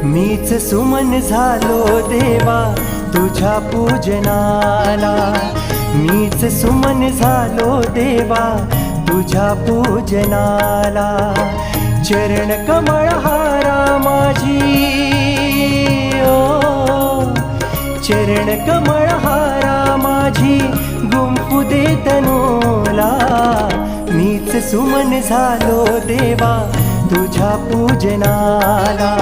मीच सुमन झालो देवा तुझ्या पूजनाला, मीच सुमन झालो देवा तुझ्या पूजनाला। चरण कमळ हारा माझी चरण कमळ हारा माझी गुंफू दे तनूला। मीच सुमन झालो देवा तुझ्या पूजनाला,